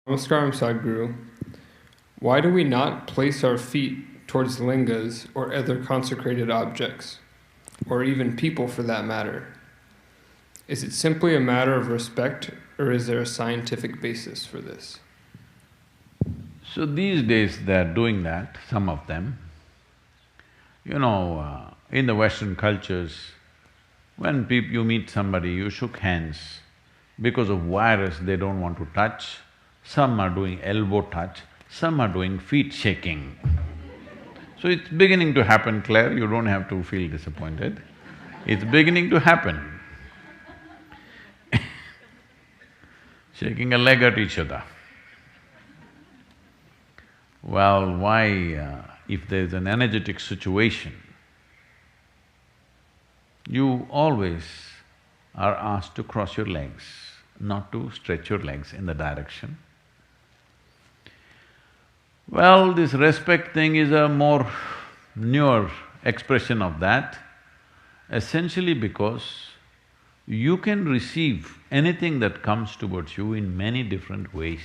Namaskar, Sadhguru. Why do we not place our feet towards lingas or other consecrated objects, or even people for that matter? Is it simply a matter of respect, or is there a scientific basis for this? So these days they're doing that, some of them. In the Western cultures, when you meet somebody, you shook hands. Because of virus, they don't want to touch. Some are doing elbow touch, some are doing feet shaking. So it's beginning to happen, Claire, you don't have to feel disappointed. It's beginning to happen. Shaking a leg at each other. Well, why, if there's an energetic situation, you always are asked to cross your legs, not to stretch your legs in the direction. Well, this respect thing is a more newer expression of that, essentially because you can receive anything that comes towards you in many different ways.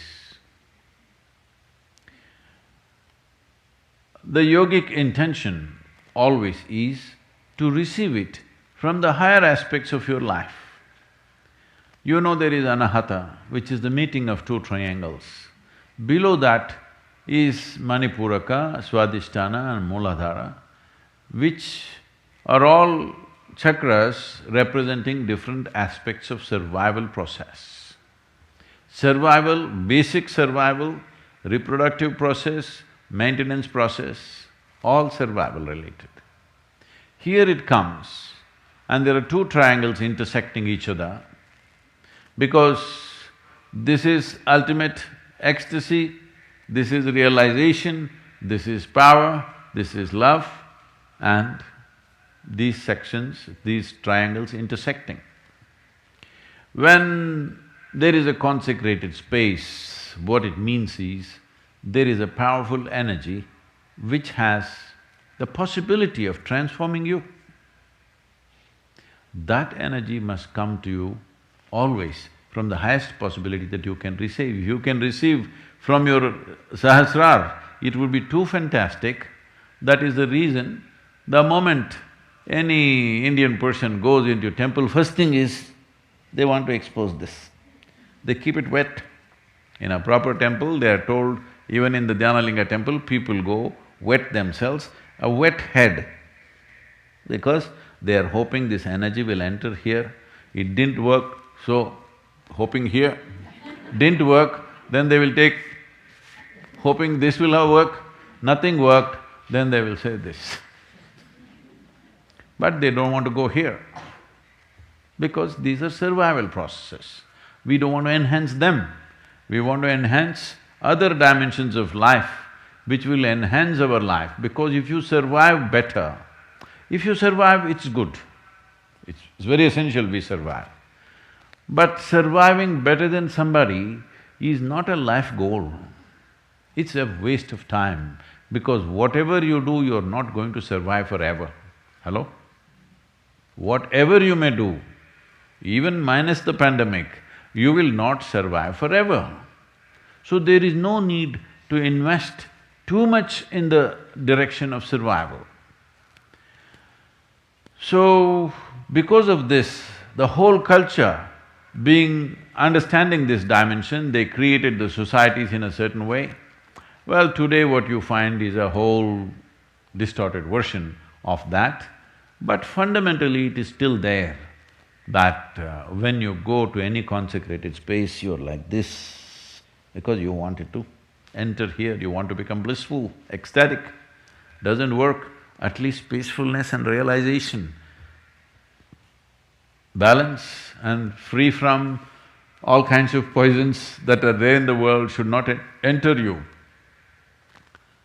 The yogic intention always is to receive it from the higher aspects of your life. You know there is anahata, which is the meeting of two triangles. Below that is Manipuraka, Swadhisthana and Mooladhara, which are all chakras representing different aspects of survival process. Survival, basic survival, reproductive process, maintenance process, all survival related. Here it comes, and there are two triangles intersecting each other, because this is ultimate ecstasy, this is realization, this is power, this is love, and these sections, these triangles intersecting. When there is a consecrated space, what it means is, there is a powerful energy which has the possibility of transforming you. That energy must come to you always from the highest possibility that you can receive. If you can receive from your Sahasrar, it would be too fantastic. That is the reason, the moment any Indian person goes into a temple, first thing is, they want to expose this. They keep it wet. In a proper temple, they are told, even in the Dhyanalinga temple, people go wet themselves, a wet head, because they are hoping this energy will enter here. It didn't work, so hoping here. Didn't work, then they will take, hoping this will have worked, nothing worked, then they will say this. But they don't want to go here, because these are survival processes. We don't want to enhance them, we want to enhance other dimensions of life which will enhance our life, because if you survive better, if you survive, it's good. It's very essential we survive. But surviving better than somebody is not a life goal. It's a waste of time, because whatever you do, you're not going to survive forever. Hello? Whatever you may do, even minus the pandemic, you will not survive forever. So there is no need to invest too much in the direction of survival. So, because of this, the whole culture understanding this dimension, they created the societies in a certain way. Well, today what you find is a whole distorted version of that, but fundamentally it is still there, that when you go to any consecrated space, you're like this, because you wanted to enter here, you want to become blissful, ecstatic. Doesn't work, at least peacefulness and realization, balance and free from all kinds of poisons that are there in the world should not enter you.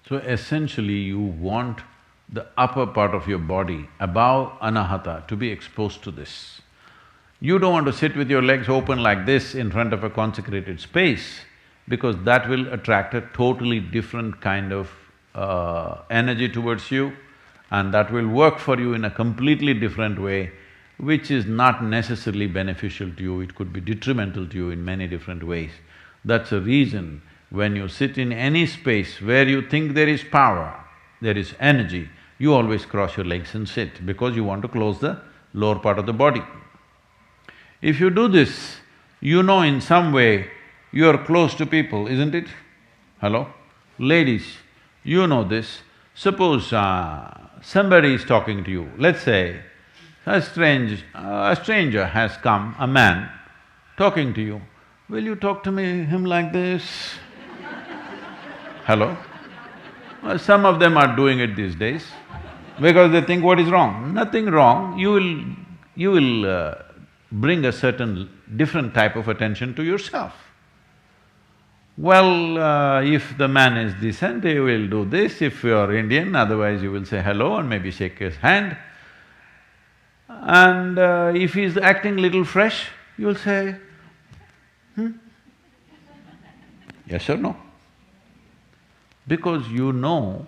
So essentially you want the upper part of your body, above anahata, to be exposed to this. You don't want to sit with your legs open like this in front of a consecrated space, because that will attract a totally different kind of energy towards you, and that will work for you in a completely different way, which is not necessarily beneficial to you, it could be detrimental to you in many different ways. That's the reason when you sit in any space where you think there is power, there is energy, you always cross your legs and sit because you want to close the lower part of the body. If you do this, you know in some way you are close to people, isn't it? Hello? Ladies, you know this. Suppose somebody is talking to you, let's say a stranger has come, a man, talking to you. Will you talk to him like this? Hello? Some of them are doing it these days because they think what is wrong? Nothing wrong, you will bring a certain different type of attention to yourself. Well, if the man is decent, he will do this, if you are Indian, otherwise you will say hello and maybe shake his hand. And if he's acting little fresh, you'll say, yes or no? Because you know,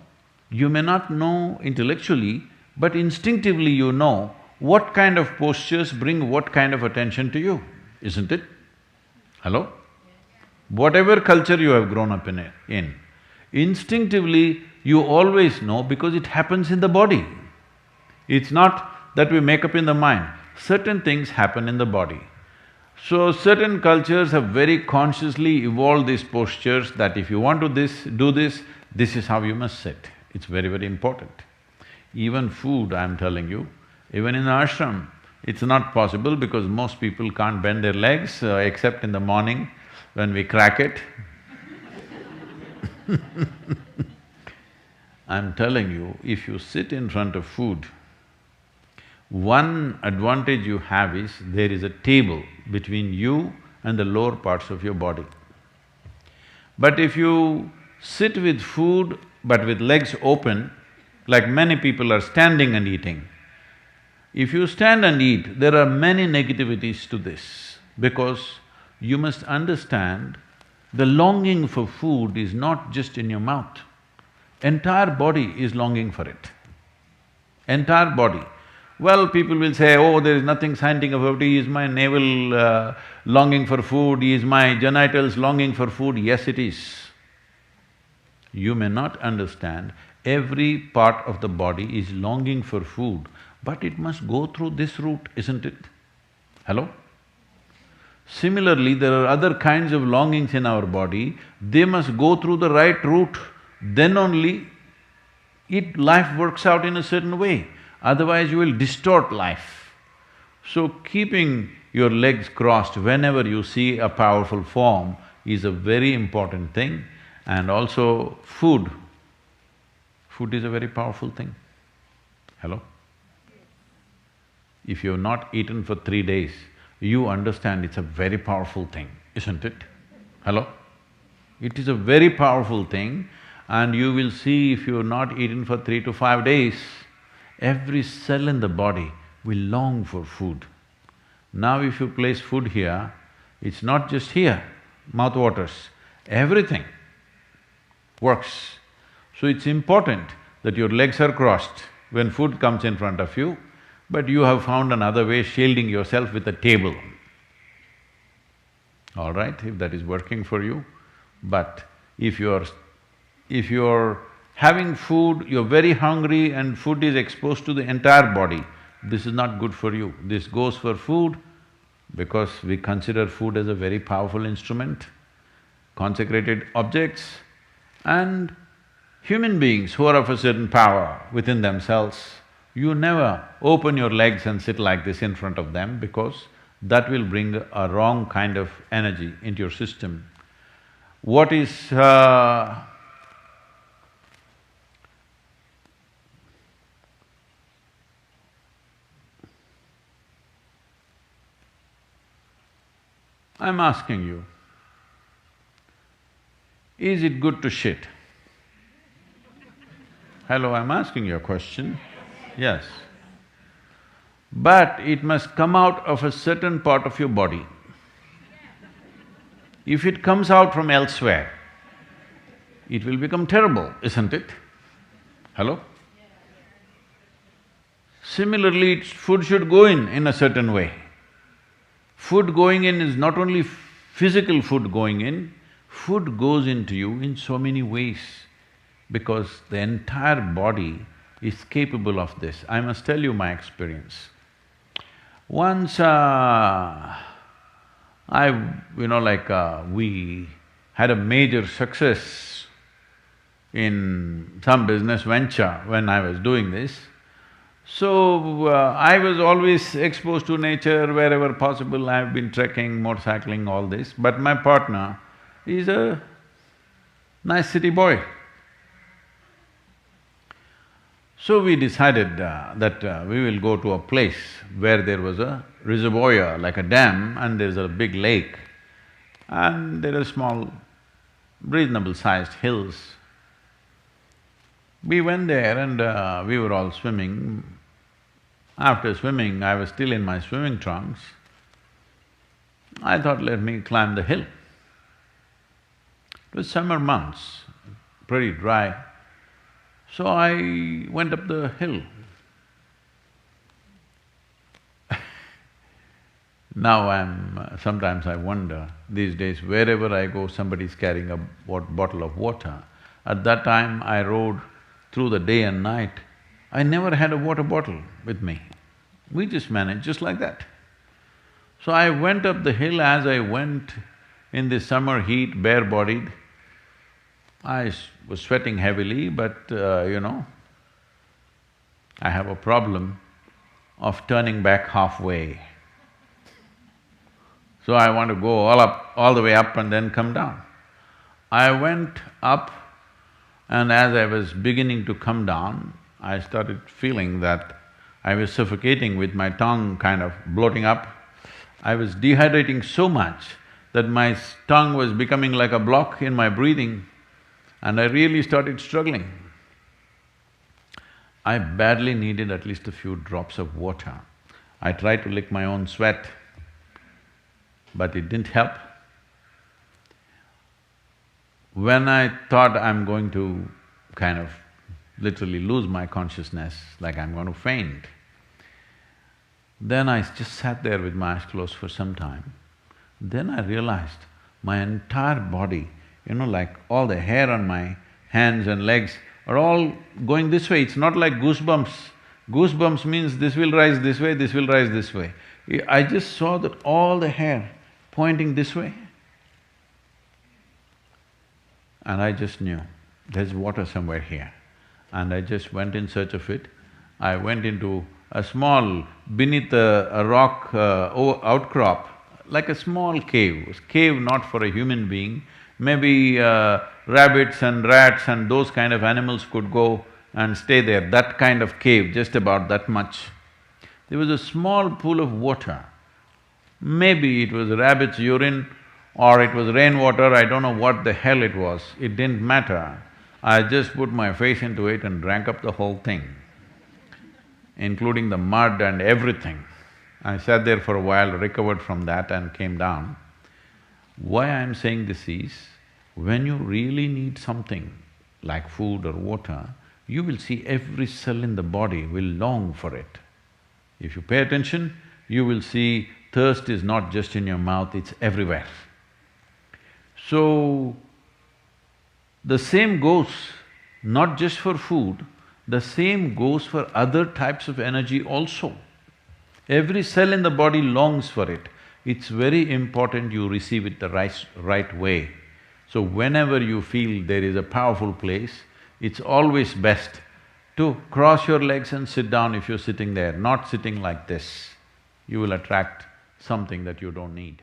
you may not know intellectually, but instinctively you know what kind of postures bring what kind of attention to you, isn't it? Hello? Whatever culture you have grown up in, instinctively you always know because it happens in the body. It's not that we make up in the mind, certain things happen in the body. So certain cultures have very consciously evolved these postures that if you want to do this is how you must sit. It's very, very important. Even food, I'm telling you, even in the ashram, it's not possible because most people can't bend their legs except in the morning when we crack it. I'm telling you, if you sit in front of food, one advantage you have is there is a table between you and the lower parts of your body. But if you sit with food but with legs open, like many people are standing and eating, if you stand and eat, there are many negativities to this because you must understand the longing for food is not just in your mouth, entire body is longing for it, entire body. Well, people will say, oh, there is nothing scientific about it, is my navel longing for food, is my genitals longing for food? Yes, it is. You may not understand, every part of the body is longing for food, but it must go through this route, isn't it? Hello? Similarly, there are other kinds of longings in our body, they must go through the right route, then only life works out in a certain way, otherwise you will distort life. So keeping your legs crossed whenever you see a powerful form is a very important thing. And also food is a very powerful thing. Hello? If you have not eaten for 3 days, you understand it's a very powerful thing, isn't it? Hello? It is a very powerful thing and you will see if you have not eaten for 3 to 5 days, every cell in the body will long for food. Now if you place food here, it's not just here, mouth waters, everything works. So it's important that your legs are crossed when food comes in front of you, but you have found another way, shielding yourself with a table. All right, if that is working for you. But if you're having food, you're very hungry and food is exposed to the entire body, this is not good for you. This goes for food because we consider food as a very powerful instrument, consecrated objects, and human beings who are of a certain power within themselves, you never open your legs and sit like this in front of them because that will bring a wrong kind of energy into your system. What is I'm asking you, is it good to shit? Hello, I'm asking you a question. Yes. But it must come out of a certain part of your body. If it comes out from elsewhere, it will become terrible, isn't it? Hello? Similarly, food should go in a certain way. Food going in is not only physical food going in, Food goes into you in so many ways because the entire body is capable of this. I must tell you my experience. Once we had a major success in some business venture when I was doing this. So, I was always exposed to nature wherever possible. I've been trekking, motorcycling, all this, but my partner is a nice city boy. So we decided that we will go to a place where there was a reservoir, like a dam, and there's a big lake, and there are small, reasonable-sized hills. We went there and we were all swimming. After swimming, I was still in my swimming trunks. I thought, let me climb the hill. It was summer months, pretty dry. So I went up the hill. Now sometimes I wonder, these days wherever I go, somebody's carrying a bottle of water. At that time, I rode through the day and night. I never had a water bottle with me. We just managed just like that. So I went up the hill. As I went in the summer heat, bare-bodied, I was sweating heavily, but I have a problem of turning back halfway. So I want to go all the way up and then come down. I went up, and as I was beginning to come down, I started feeling that I was suffocating with my tongue kind of bloating up. I was dehydrating so much that my tongue was becoming like a block in my breathing, and I really started struggling. I badly needed at least a few drops of water. I tried to lick my own sweat, but it didn't help. When I thought I'm going to kind of literally lose my consciousness, like I'm going to faint, then I just sat there with my eyes closed for some time. Then I realized my entire body, like all the hair on my hands and legs are all going this way. It's not like goosebumps. Goosebumps means this will rise this way, this will rise this way. I just saw that all the hair pointing this way. And I just knew, there's water somewhere here. And I just went in search of it. I went into a small, beneath a rock outcrop, like a small cave. Cave not for a human being, maybe rabbits and rats and those kind of animals could go and stay there, that kind of cave, just about that much. There was a small pool of water. Maybe it was rabbit's urine or it was rainwater, I don't know what the hell it was, it didn't matter. I just put my face into it and drank up the whole thing, including the mud and everything. I sat there for a while, recovered from that and came down. Why I'm saying this is, when you really need something like food or water, you will see every cell in the body will long for it. If you pay attention, you will see thirst is not just in your mouth, it's everywhere. So, the same goes not just for food, the same goes for other types of energy also. Every cell in the body longs for it. It's very important you receive it the right way. So whenever you feel there is a powerful place, it's always best to cross your legs and sit down if you're sitting there, not sitting like this. You will attract something that you don't need.